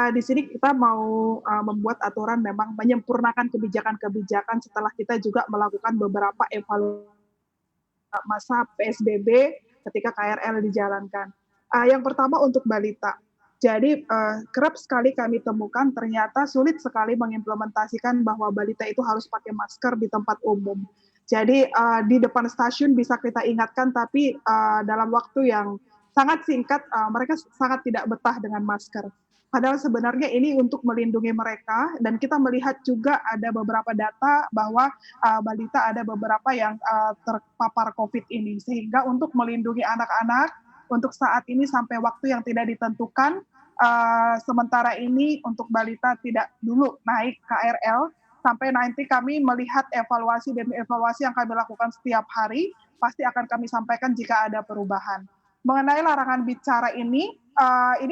Di sini kita mau, membuat aturan memang menyempurnakan kebijakan-kebijakan setelah kita juga melakukan beberapa masa PSBB ketika KRL dijalankan. Yang pertama untuk balita. Jadi, kerap sekali kami temukan ternyata sulit sekali mengimplementasikan bahwa balita itu harus pakai masker di tempat umum. Jadi, di depan stasiun bisa kita ingatkan, tapi, dalam waktu yang sangat singkat, mereka sangat tidak betah dengan masker. Padahal sebenarnya ini untuk melindungi mereka dan kita melihat juga ada beberapa data bahwa balita ada beberapa yang terpapar COVID ini. Sehingga untuk melindungi anak-anak untuk saat ini sampai waktu yang tidak ditentukan, sementara ini untuk balita tidak dulu naik KRL sampai nanti kami melihat evaluasi demi evaluasi yang kami lakukan setiap hari, pasti akan kami sampaikan jika ada perubahan. Mengenai larangan bicara ini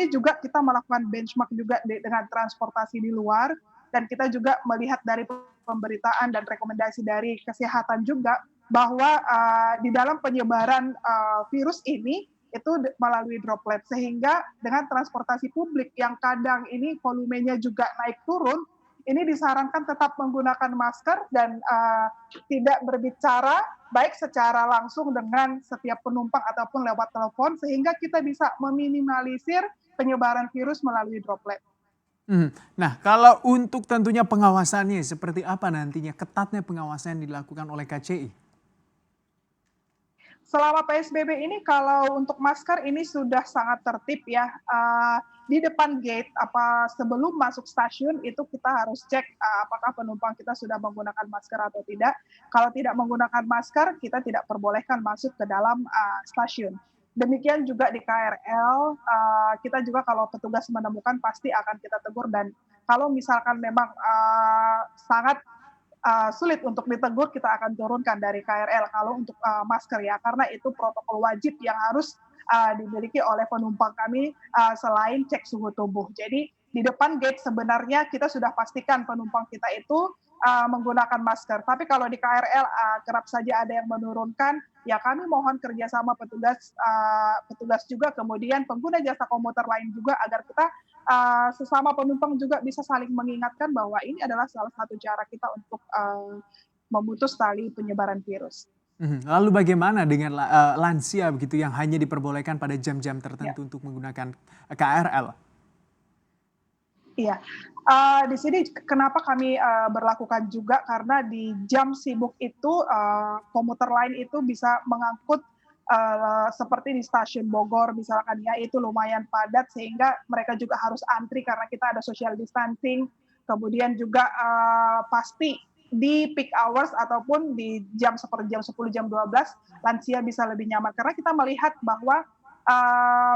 juga kita melakukan benchmark juga dengan transportasi di luar dan kita juga melihat dari pemberitaan dan rekomendasi dari kesehatan juga bahwa di dalam penyebaran virus ini itu melalui droplet sehingga dengan transportasi publik yang kadang ini volumenya juga naik turun ini disarankan tetap menggunakan masker dan tidak berbicara baik secara langsung dengan setiap penumpang ataupun lewat telepon sehingga kita bisa meminimalisir penyebaran virus melalui droplet. Nah, kalau untuk tentunya pengawasannya seperti apa nantinya ketatnya pengawasan yang dilakukan oleh KCI? Selama PSBB ini kalau untuk masker ini sudah sangat tertib ya, di depan gate sebelum masuk stasiun itu kita harus cek, apakah penumpang kita sudah menggunakan masker atau tidak. Kalau tidak menggunakan masker, kita tidak perbolehkan masuk ke dalam, stasiun. Demikian juga di KRL, kita juga kalau petugas menemukan pasti akan kita tegur dan kalau misalkan memang, sangat sulit untuk ditegur, kita akan turunkan dari KRL kalau untuk, masker ya, karena itu protokol wajib yang harus, dimiliki oleh penumpang kami, selain cek suhu tubuh. Jadi di depan gate sebenarnya kita sudah pastikan penumpang kita itu, menggunakan masker. Tapi kalau di KRL, kerap saja ada yang menurunkan, ya kami mohon kerjasama petugas juga, kemudian pengguna jasa komuter lain juga agar kita sesama penumpang juga bisa saling mengingatkan bahwa ini adalah salah satu cara kita untuk memutus tali penyebaran virus. Lalu bagaimana dengan lansia begitu yang hanya diperbolehkan pada jam-jam Ya, tertentu untuk menggunakan KRL? iya. Di sini kenapa kami berlakukan juga karena di jam sibuk itu komuter lain itu bisa mengangkut seperti di stasiun Bogor misalkan ya itu lumayan padat sehingga mereka juga harus antri karena kita ada social distancing. Kemudian juga pasti di peak hours ataupun di jam seperti jam 10, jam 12 lansia bisa lebih nyaman karena kita melihat bahwa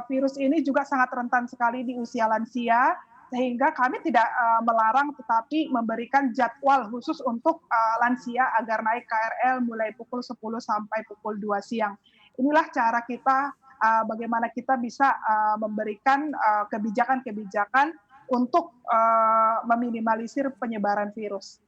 virus ini juga sangat rentan sekali di usia lansia sehingga kami tidak melarang tetapi memberikan jadwal khusus untuk lansia agar naik KRL mulai pukul 10 sampai pukul 2 siang. Inilah cara kita bagaimana kita bisa memberikan kebijakan-kebijakan untuk meminimalisir penyebaran virus.